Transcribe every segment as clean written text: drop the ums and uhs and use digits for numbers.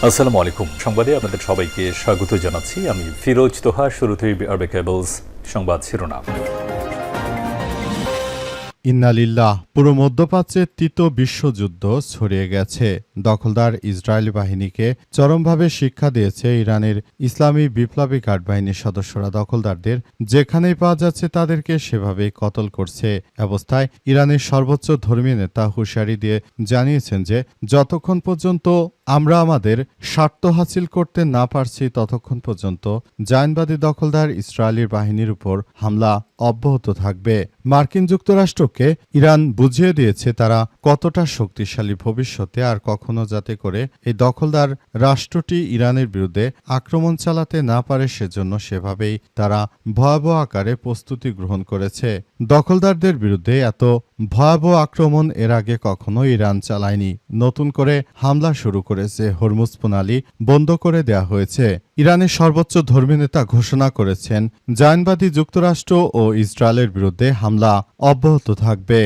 আসসালামু আলাইকুম। সংবাদে আপনাদের সবাইকে স্বাগত জানাচ্ছি। আমি ফিরোজ তোহা। শুরুতেই আরবে কেবলস সংবাদ শিরোনাম। ইন্নালিল্লাহ। পুরো মধ্যপ্রাচ্যে তৃতীয় বিশ্বযুদ্ধ ছড়িয়ে গেছে। দখলদার ইসরায়েলি বাহিনীকে চরমভাবে শিক্ষা দিয়েছে ইরানের ইসলামী বিপ্লবী গার্ড বাহিনীর সদস্যরা। দখলদারদের যেখানেই পাওয়া যাচ্ছে তাদেরকে সেভাবেই কতল করছে। অবস্থায় ইরানের সর্বোচ্চ ধর্মীয় নেতা হুঁশিয়ারি দিয়ে জানিয়েছেন যে যতক্ষণ পর্যন্ত আমরা আমাদের স্বার্থ হাসিল করতে না পারছি ততক্ষণ পর্যন্ত জায়নবাদী দখলদার ইসরায়েলি বাহিনীর উপর হামলা অব্যাহত থাকবে। মার্কিন যুক্তরাষ্ট্রকে ইরান বুঝিয়ে দিয়েছে তারা কতটা শক্তিশালী ভবিষ্যতে আর কখনো যাতে করে এই দখলদার রাষ্ট্রটি ইরানের বিরুদ্ধে আক্রমণ চালাতে না পারে সেজন্য সেভাবেই তারা ভয়াবহ আকারে প্রস্তুতি গ্রহণ করেছে। দখলদারদের বিরুদ্ধে এত ভয়াবহ আক্রমণ এর আগে কখনো ইরান চালায়নি। নতুন করে হামলা শুরু করেছে। হরমুজ প্রণালী বন্ধ করে দেয়া হয়েছে। ইরানের সর্বোচ্চ ধর্মীয় নেতা ঘোষণা করেছেন জায়নবাদী যুক্তরাষ্ট্র ও ইসরায়েলের বিরুদ্ধে হামলা অব্যাহত থাকবে।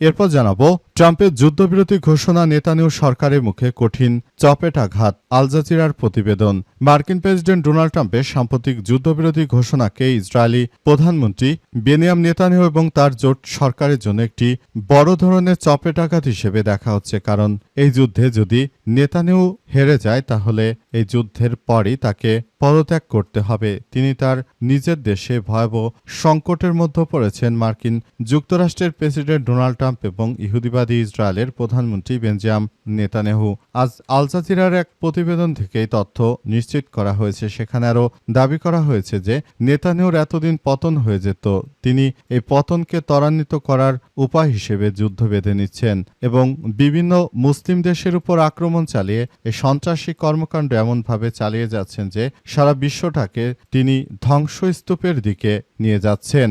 এরপর জানাবো ট্রাম্পের যুদ্ধবিরতি ঘোষণা নেতানিয়াহু সরকারের মুখে কঠিন চপেটাঘাত। আল জাজিরার প্রতিবেদন। মার্কিন প্রেসিডেন্ট ডোনাল্ড ট্রাম্পের সাম্প্রতিক যুদ্ধবিরতি ঘোষণাকে ইসরায়েলি প্রধানমন্ত্রী বেনিয়ামিন নেতানিয়াহু এবং তার জোট সরকারের জন্য একটি বড় ধরনের চপেটাঘাত হিসেবে দেখা হচ্ছে। কারণ এই যুদ্ধে যদি নেতানিয়াহু হেরে যায় তাহলে এই যুদ্ধের পরই তাকে পদত্যাগ করতে হবে। তিনি তার নিজের দেশে ভয়াবহ সংকটের মধ্যে পড়েছেন। মার্কিন যুক্তরাষ্ট্রের প্রেসিডেন্ট ডোনাল্ড ট্রাম্প এবং ইহুদিবাদী ইসরায়েলের প্রধানমন্ত্রী বেঞ্জামিন নেতানিয়াহু। আজ আল জাজিরার এক প্রতিবেদন থেকে এই তথ্য নিশ্চিত করা হয়েছে। সেখানে আরও দাবি করা হয়েছে যে নেতানিয়াহুর এতদিন পতন হয়ে যেত। তিনি এই পতনকে ত্বরান্বিত করার উপায় হিসেবে যুদ্ধ বেঁধে নিচ্ছেন এবং বিভিন্ন মুসলিম দেশের উপর আক্রমণ চালিয়ে এই সন্ত্রাসী কর্মকাণ্ড এমনভাবে চালিয়ে যাচ্ছেন যে সারা বিশ্বটাকে তিনি ধ্বংসস্তূপের দিকে নিয়ে যাচ্ছেন।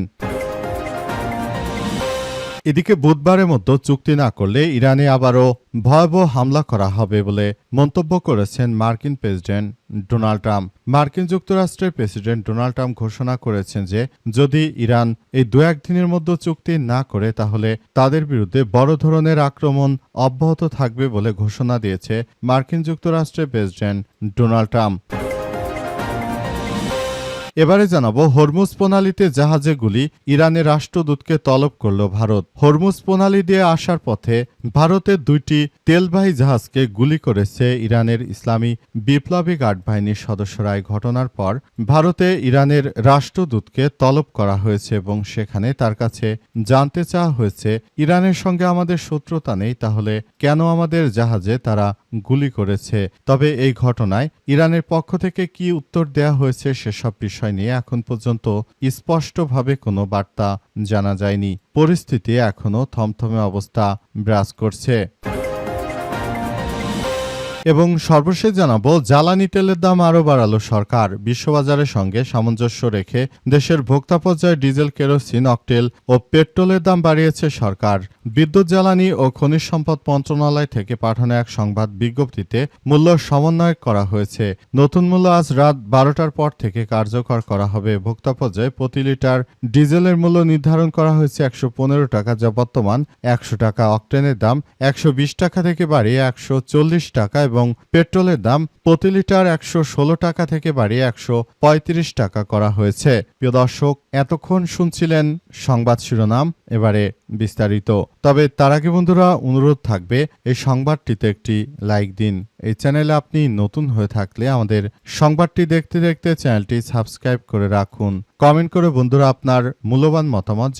এদিকে বুধবারের মধ্যে চুক্তি না করলে ইরানে আবারও ভয়াবহ হামলা করা হবে বলে মন্তব্য করেছেন মার্কিন প্রেসিডেন্ট ডোনাল্ড ট্রাম্প। মার্কিন যুক্তরাষ্ট্রের প্রেসিডেন্ট ডোনাল্ড ট্রাম্প ঘোষণা করেছেন যে যদি ইরান এই 2-1 দিনের মধ্যে চুক্তি না করে তাহলে তাদের বিরুদ্ধে বড় ধরনের আক্রমণ অব্যাহত থাকবে বলে ঘোষণা দিয়েছে মার্কিন যুক্তরাষ্ট্রের প্রেসিডেন্ট ডোনাল্ড ট্রাম্প। এবারে জানাবো হরমুজ প্রণালীতে জাহাজে গুলি। ইরানের রাষ্ট্রদূতকে তলব করল ভারত। হরমুজ প্রণালী দিয়ে আসার পথে ভারতের 2টি তেলবাহী জাহাজকে গুলি করেছে ইরানের ইসলামী বিপ্লবী গার্ড বাহিনীর সদস্যরা। এই ঘটনার পর ভারতে ইরানের রাষ্ট্রদূতকে তলব করা হয়েছে এবং সেখানে তার কাছে জানতে চাওয়া হয়েছে ইরানের সঙ্গে আমাদের শত্রুতা নেই, তাহলে কেন আমাদের জাহাজে তারা গুলি করেছে। তবে এই ঘটনায় ইরানের পক্ষ থেকে কি উত্তর দেয়া হয়েছে সেসব বিষয় নিয়ে এখন পর্যন্ত স্পষ্টভাবে কোনো বার্তা জানা যায়নি। পরিস্থিতি এখনো থমথমে অবস্থা বিরাজ করছে। এবং সর্বশেষ জানাবো জ্বালানি তেলের দাম আরও বাড়ালো সরকার। বিশ্ববাজারের সঙ্গে সামঞ্জস্য রেখে দেশের ভোক্তা পর্যায়ে ডিজেল, কেরোসিন, অকটেল ও পেট্রোলের দাম বাড়িয়েছে সরকার। বিদ্যুৎ, জ্বালানি ও খনিজ সম্পদ মন্ত্রণালয় থেকে পাঠানো এক সংবাদ বিজ্ঞপ্তিতে মূল্য সমন্বয় করা হয়েছে। নতুন মূল্য আজ রাত 12টার পর থেকে কার্যকর করা হবে। ভোক্তা পর্যায়ে প্রতি লিটার ডিজেলের মূল্য নির্ধারণ করা হয়েছে 115 টাকা, যা বর্তমান 100 টাকা। অকটেনের দাম 120 টাকা থেকে বাড়িয়ে 140 টাকা এবং পেট্রোলের দাম প্রতি লিটার 116 টাকা থেকে বাড়িয়ে 135 টাকা করা হয়েছে। প্রিয় দর্শক, এতক্ষণ শুনছিলেন সংবাদ শিরোনাম, এবারে বিস্তারিত। তবে তার আগে বন্ধুরা অনুরোধ থাকবে এই সংবাদটিতে একটি লাইক দিন। এই চ্যানেলে আপনি নতুন হয়ে থাকলে আমাদের সংবাদটি দেখতে দেখতে চ্যানেলটি সাবস্ক্রাইব করে রাখুন। কমেন্ট করে বন্ধুরা আপনার মূল্যবান মতামত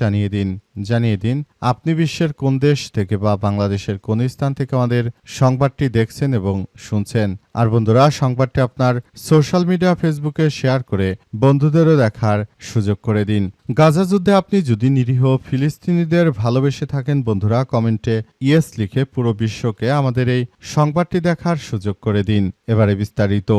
জানিয়ে দিন আপনি বিশ্বের কোন দেশ থেকে বা বাংলাদেশের কোন স্থান থেকে আমাদের সংবাদটি দেখছেন এবং শুনছেন। আর বন্ধুরা সংবাদটি আপনার সোশ্যাল মিডিয়া ফেসবুকে শেয়ার করে বন্ধুদেরও দেখার সুযোগ করে দিন। গাজা যুদ্ধে আপনি যদি নিরীহ ফিলিস্তিনিদের ভালোবেসে থাকেন বন্ধুরা কমেন্টে ইয়েস লিখে পুরো বিশ্বকে আমাদের এই সংবাদটি দেখার সুযোগ করে দিন। এবারে বিস্তারিত।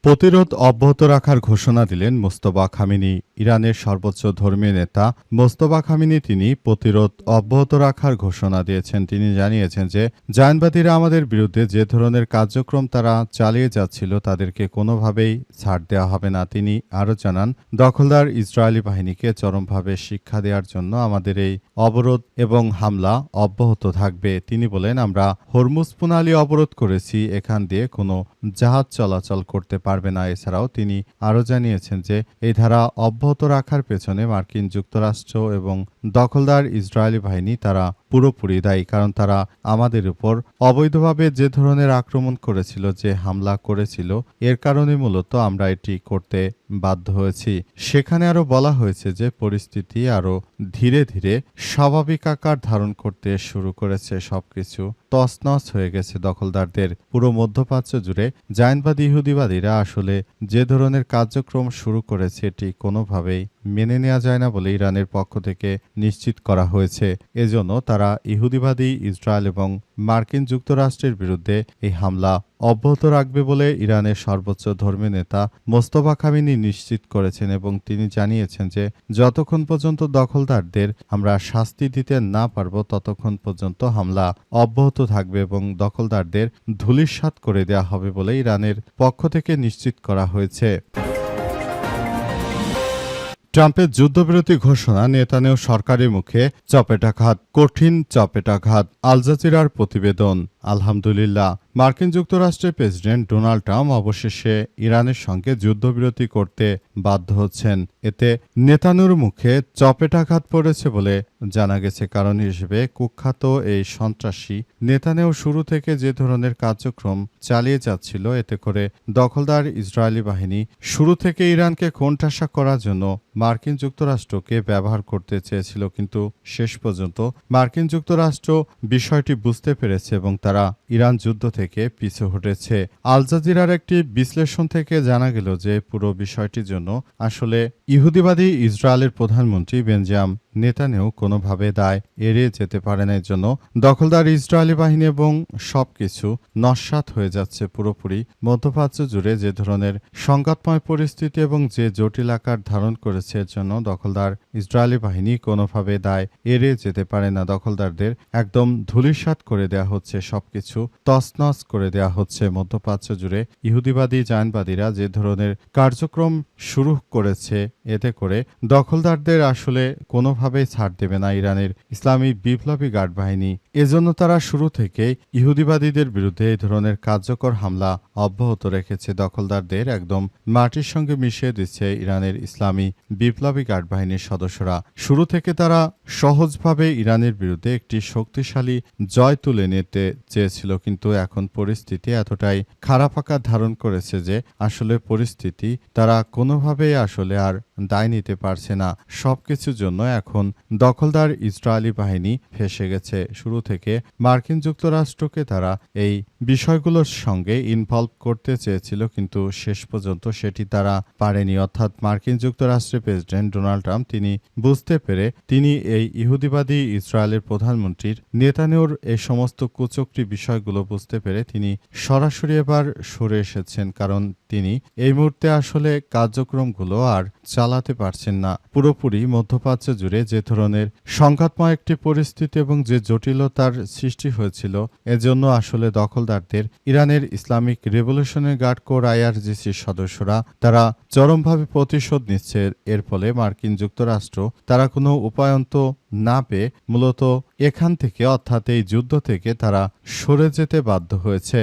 প্রতিরোধ অব্যাহত রাখার ঘোষণা দিলেন মোস্তফা খামেনি। ইরানের সর্বোচ্চ ধর্মীয় নেতা মোস্তফা খামেনি তিনি প্রতিরোধ অব্যাহত রাখার ঘোষণা দিয়েছেন। তিনি জানিয়েছেন যে জায়নবাদীরা আমাদের বিরুদ্ধে যে ধরনের কার্যক্রম তারা চালিয়ে যাচ্ছিল তাদেরকে কোনোভাবেই ছাড় দেওয়া হবে না। তিনি আরও জানান, দখলদার ইসরায়েলি বাহিনীকে চরমভাবে শিক্ষা দেওয়ার জন্য আমাদের এই অবরোধ এবং হামলা অব্যাহত থাকবে। তিনি বলেন, আমরা হরমুজ প্রণালী অবরোধ করেছি, এখান দিয়ে কোনো জাহাজ চলাচল করতে পারবে না। এছাড়াও তিনি আরও জানিয়েছেন যে এই ধারা অব্যাহত রাখার পেছনে মার্কিন যুক্তরাষ্ট্র এবং দখলদার ইসরায়েলি বাহিনী তারা পুরোপুরি দায়ী, কারণ তারা আমাদের উপর অবৈধভাবে যে ধরনের আক্রমণ করেছিল, যে হামলা করেছিল, এর কারণে মূলত আমরা এটি করতে বাধ্য হয়েছি। সেখানে আরও বলা হয়েছে যে পরিস্থিতি আরও ধীরে ধীরে স্বাভাবিক আকার ধারণ করতে শুরু করেছে। সবকিছু তছনছ হয়ে গেছে দখলদারদের। পুরো মধ্যপ্রাচ্য জুড়ে জায়নবাদী ইহুদিবাদীরা আসলে যে ধরনের কার্যক্রম শুরু করেছে এটি কোনোভাবেই মেনে নেওয়া যায় না বলে ইরানের পক্ষ থেকে নিশ্চিত করা হয়েছে। এজন্য তারা ইহুদিবাদী ইসরায়েল এবং মার্কিন যুক্তরাষ্ট্রের বিরুদ্ধে এই হামলা অব্যাহত রাখবে বলে ইরানের সর্বোচ্চ ধর্মীয় নেতা মোস্তফা খামেনি নিশ্চিত করেছেন এবং তিনি জানিয়েছেন যে যতক্ষণ পর্যন্ত দখলদারদের আমরা শাস্তি দিতে না পারব ততক্ষণ পর্যন্ত হামলা অব্যাহত থাকবে এবং দখলদারদের ধূলিসাৎ করে দেওয়া হবে বলে ইরানের পক্ষ থেকে নিশ্চিত করা হয়েছে। ট্রাম্পের যুদ্ধবিরতি ঘোষণা নেতানিয়াহু সরকারের মুখে চপেটাঘাত, কঠিন চপেটাঘাত। আল জাজিরার প্রতিবেদন। আলহামদুলিল্লাহ, মার্কিন যুক্তরাষ্ট্রের প্রেসিডেন্ট ডোনাল্ড ট্রাম্প অবশেষে ইরানের সঙ্গে যুদ্ধবিরতি করতে বাধ্য হচ্ছেন। এতে নেতানিয়াহুর মুখে চপেটাঘাত পড়েছে বলে জানা গেছে। কারণ হিসেবে কুখ্যাত এই সন্ত্রাসী নেতানিয়াহু শুরু থেকে যে ধরনের কার্যক্রম চালিয়ে যাচ্ছিল, এতে করে দখলদার ইসরায়েলি বাহিনী শুরু থেকে ইরানকে কোণঠাসা করার জন্য মার্কিন যুক্তরাষ্ট্রকে ব্যবহার করতে চেয়েছিল, কিন্তু শেষ পর্যন্ত মার্কিন যুক্তরাষ্ট্র বিষয়টি বুঝতে পেরেছে এবং তারা ইরান যুদ্ধ থেকে পিছু হটেছে। আল জাজিরার একটি বিশ্লেষণ থেকে জানা গেল যে পুরো বিষয়টির জন্য আসলে ইহুদিবাদী ইসরায়েলের প্রধানমন্ত্রী বেঞ্জামিন নেতানিয়াহু কোনোভাবে দায় এড়িয়ে যেতে পারে না। এর জন্য দখলদার ইসরায়েলি বাহিনী এবং সবকিছু নস্যাৎ হয়ে যাচ্ছে পুরোপুরি। মধ্যপ্রাচ্য জুড়ে যে ধরনের সংঘাতময় পরিস্থিতি এবং যে জটিল আকার ধারণ করেছে, এর জন্য দখলদার ইসরায়েলি বাহিনী কোনোভাবে দায় এড়িয়ে যেতে পারে না। দখলদারদের একদম ধূলিসাৎ করে দেওয়া হচ্ছে, সবকিছু তছনছ করে দেওয়া হচ্ছে। মধ্যপ্রাচ্য জুড়ে ইহুদিবাদী জায়নবাদীরা যে ধরনের কার্যক্রম শুরু করেছে, এতে করে দখলদারদের আসলে কোনোভাবেই ছাড় দেবে না ইরানের ইসলামী বিপ্লবী গার্ড বাহিনী। এজন্য তারা শুরু থেকে ইহুদিবাদীদের বিরুদ্ধে এই ধরনের কার্যকর হামলা অব্যাহত রেখেছে। দখলদারদের একদম মাটির সঙ্গে মিশিয়ে দিচ্ছে ইরানের ইসলামী বিপ্লবী গার্ড বাহিনীর সদস্যরা। শুরু থেকে তারা সহজভাবে ইরানের বিরুদ্ধে একটি শক্তিশালী জয় তুলে নিতে চেয়েছিল, কিন্তু এখন পরিস্থিতি এতটাই খারাপ আকার ধারণ করেছে যে আসলে পরিস্থিতি তারা কোনোভাবেই আসলে আর দায় নিতে পারছে না। সবকিছুর জন্য এখন দখলদার ইসরায়েলি বাহিনী ফেঁসে গেছে। শুরু থেকে মার্কিন যুক্তরাষ্ট্রকে তারা এই বিষয়গুলোর সঙ্গে ইনভলভ করতে চেয়েছিল, কিন্তু শেষ পর্যন্ত সেটি তারা পারেনি। অর্থাৎ মার্কিন যুক্তরাষ্ট্রের প্রেসিডেন্ট ডোনাল্ড ট্রাম্প তিনি বুঝতে পেরে তিনি এই ইহুদিবাদী ইসরায়েলের প্রধানমন্ত্রীর নেতানিয়াহুর এই সমস্ত কুচক্রী বিষয়গুলো বুঝতে পেরে তিনি সরাসরি এবার সরে এসেছেন, কারণ তিনি এই মুহূর্তে আসলে কার্যক্রমগুলো আর চালাতে পারছেন না। পুরোপুরি মধ্যপ্রাচ্য জুড়ে যে ধরনের সংঘাতময় একটি পরিস্থিতি এবং যে জটিলতার সৃষ্টি হয়েছিল, এজন্য আসলে দখলদারদের ইরানের ইসলামিক রেভলিউশনারি গার্ড কোর IRGCর সদস্যরা তারা চরমভাবে প্রতিশোধ নিচ্ছে। এর ফলে মার্কিন যুক্তরাষ্ট্র তারা কোনো উপায়ন্ত না পেয়ে মূলত এখান থেকে অর্থাৎ এই যুদ্ধ থেকে তারা সরে যেতে বাধ্য হয়েছে।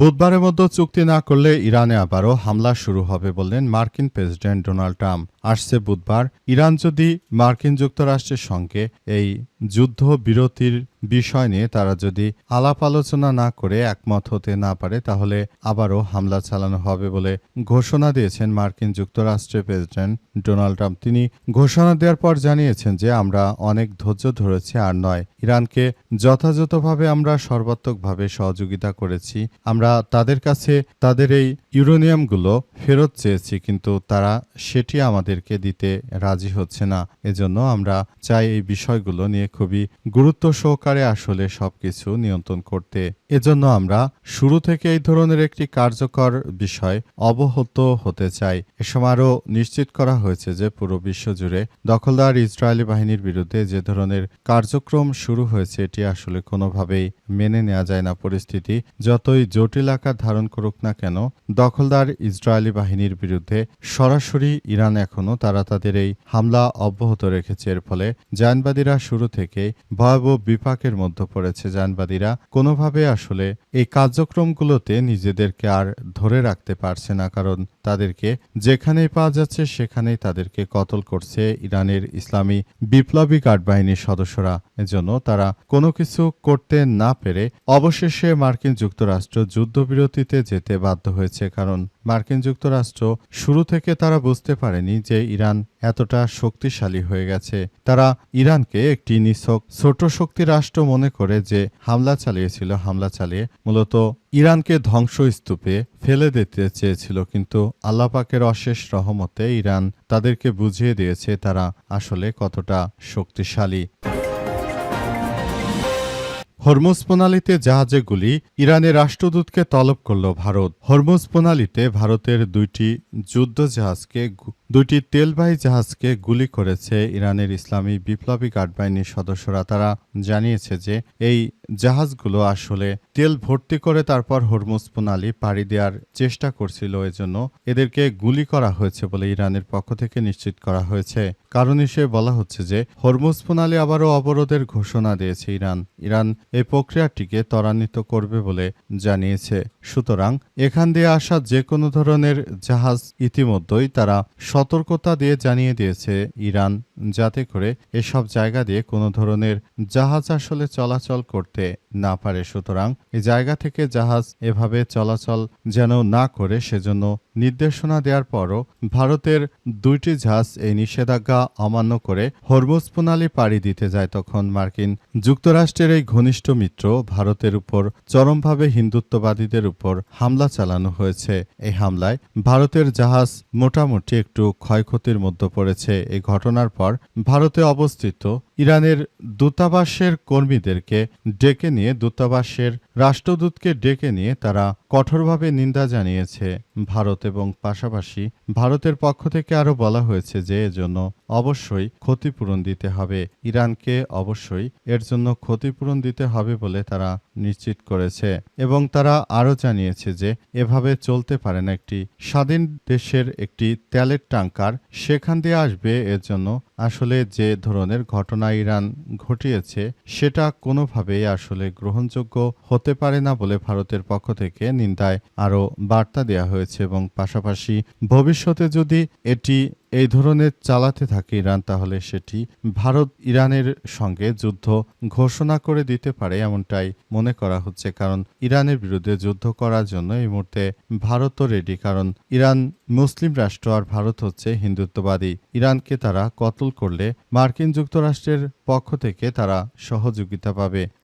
বুধবারের মধ্যে চুক্তি না করলে ইরানে আবারও হামলা শুরু হবে বললেন মার্কিন প্রেসিডেন্ট ডোনাল্ড ট্রাম্প। আসছে বুধবার ইরান যদি মার্কিন যুক্তরাষ্ট্রের সঙ্গে এই যুদ্ধ বিরতির বিষয় নিয়ে তারা যদি আলাপ আলোচনা না করে একমত হতে না পারে, তাহলে আবারও হামলা চালানো হবে বলে ঘোষণা দিয়েছেন মার্কিন যুক্তরাষ্ট্রের প্রেসিডেন্ট ডোনাল্ড ট্রাম্প। তিনি ঘোষণা দেওয়ার পর জানিয়েছেন যে আমরা অনেক ধৈর্য ধরেছি, আর নয়, ইরানকে যথাযথভাবে আমরা সর্বাত্মকভাবে সহযোগিতা করেছি। আমরা তাদের কাছে তাদের এই ইউরেনিয়ামগুলো ফেরত চেয়েছি, কিন্তু তারা সেটি আমাদের আমাদেরকে দিতে রাজি হচ্ছে না। এজন্য আমরা চাই এই বিষয়গুলো নিয়ে খুবই গুরুত্ব সহকারে আসলে সবকিছু নিয়ন্ত্রণ করতে। এজন্য আমরা শুরু থেকে এই ধরনের একটি কার্যকর বিষয় অবহত হতে চাই। এ সময় আরও নিশ্চিত করা হয়েছে যে পুরো বিশ্বজুড়ে দখলদার ইসরায়েলি বাহিনীর বিরুদ্ধে যে ধরনের কার্যক্রম শুরু হয়েছে এটি আসলে কোনোভাবেই মেনে নেওয়া যায় না। পরিস্থিতি যতই জটিল আকার ধারণ করুক না কেন, দখলদার ইসরায়েলি বাহিনীর বিরুদ্ধে সরাসরি ইরান এখনও তাদের এই হামলা অব্যাহত রেখেছে। এর ফলে জায়নবাদীরা শুরু থেকেই ভয়াবহ বিপাকের মধ্যে পড়েছে। জায়নবাদীরা কোনোভাবে আসলে এই কার্যক্রমগুলোতে নিজেদেরকে আর ধরে রাখতে পারছে না, কারণ তাদেরকে যেখানেই পাওয়া যাচ্ছে সেখানেই তাদেরকে কতল করছে ইরানের ইসলামী বিপ্লবী গার্ড বাহিনীর সদস্যরা। এজন্য তারা কোনো কিছু করতে না পেরে অবশেষে মার্কিন যুক্তরাষ্ট্র যুদ্ধবিরতিতে যেতে বাধ্য হয়েছে, কারণ মার্কিন যুক্তরাষ্ট্র শুরু থেকে তারা বুঝতে পারেনি যে ইরান এতটা শক্তিশালী হয়ে গেছে। তারা ইরানকে একটি নিছক ছোট শক্তি রাষ্ট্র মনে করে যে হামলা চালিয়েছিল, হামলা চালিয়ে মূলত ইরানকে ধ্বংসস্তূপে ফেলে দিতে চেয়েছিল, কিন্তু আল্লাহ পাকের অশেষ রহমতে ইরান তাদেরকে বুঝিয়ে দিয়েছে তারা আসলে কতটা শক্তিশালী। হরমুজ প্রণালীতে জাহাজে গুলি, ইরানের রাষ্ট্রদূতকে তলব করল ভারত। হরমুজ প্রণালীতে ভারতের দুইটি তেলবাহী জাহাজকে গুলি করেছে ইরানের ইসলামী বিপ্লবী গার্ড বাহিনীর সদস্যরা। তারা জানিয়েছে যে এই জাহাজগুলো আসলে তেল ভর্তি করে তারপর হরমুজ প্রণালী পাড়ি দেওয়ার চেষ্টা করছিল, এজন্য এদেরকে গুলি করা হয়েছে বলে ইরানের পক্ষ থেকে নিশ্চিত করা হয়েছে। কারণ হিসেবে বলা হচ্ছে যে হরমুজ প্রণালী আবারও অবরোধের ঘোষণা দিয়েছে ইরান এই প্রক্রিয়াটিকে ত্বরান্বিত করবে বলে জানিয়েছে। সুতরাং এখান দিয়ে আসা যে কোনো ধরনের জাহাজ ইতিমধ্যেই তারা সতর্কতা দিয়ে জানিয়ে দিয়েছে ইরান, যাতে করে এসব জায়গা দিয়ে কোনো ধরনের জাহাজ আসলে চলাচল করতে না পারে। সুতরাং এই জায়গা থেকে জাহাজ এভাবে চলাচল যেন না করে সেজন্য নির্দেশনা দেওয়ার পরও ভারতের দুইটি জাহাজ এই নিষেধাজ্ঞা অমান্য করে হরমুজ প্রণালী পাড়ি দিতে যায়। তখন মার্কিন যুক্তরাষ্ট্রের এই ঘনিষ্ঠ মিত্র ভারতের উপর চরমভাবে হিন্দুত্ববাদীদের উপর হামলা চালানো হয়েছে। এই হামলায় ভারতের জাহাজ মোটামুটি একটু ক্ষয়ক্ষতির মধ্যে পড়েছে। এই ঘটনার পর ভারতে অবস্থিত ইরানের দূতাবাসের কর্মীদেরকে ডেকে নিয়ে, দূতাবাসের রাষ্ট্রদূতকে ডেকে নিয়ে তারা কঠোরভাবে নিন্দা জানিয়েছে ভারত, এবং পাশাপাশি ভারতের পক্ষ থেকে আরও বলা হয়েছে যে এজন্য অবশ্যই ক্ষতিপূরণ দিতে হবে, ইরানকে অবশ্যই এর জন্য ক্ষতিপূরণ দিতে হবে বলে তারা নিশ্চিত করেছে। এবং তারা আরও জানিয়েছে যে এভাবে চলতে পারে না, একটি স্বাধীন দেশের একটি তেলের ট্যাঙ্কার সেখান দিয়ে আসবে, এর জন্য আসলে যে ধরনের ঘটনা ইরান ঘটিয়েছে সেটা কোনোভাবেই আসলে গ্রহণযোগ্য হতে পারে না বলে ভারতের পক্ষ থেকে নিন্দায় আরও বার্তা দেওয়া হয়েছে। এবং পাশাপাশি ভবিষ্যতে যদি এটি এই ধরনের চালাতে থাকে ইরান, তাহলে সেটি ভারত ইরানের সঙ্গে যুদ্ধ ঘোষণা করে দিতে পারে, এমনটাই মনে করা হচ্ছে। কারণ ইরানের বিরুদ্ধে যুদ্ধ করার জন্য এই মুহূর্তে ভারতও রেডি, কারণ ইরান মুসলিম রাষ্ট্র আর ভারত হচ্ছে হিন্দুত্ববাদী। ইরানকে তারা কতল করলে মার্কিন যুক্তরাষ্ট্রের পক্ষ থেকে তারা সহযোগিতা পাবে।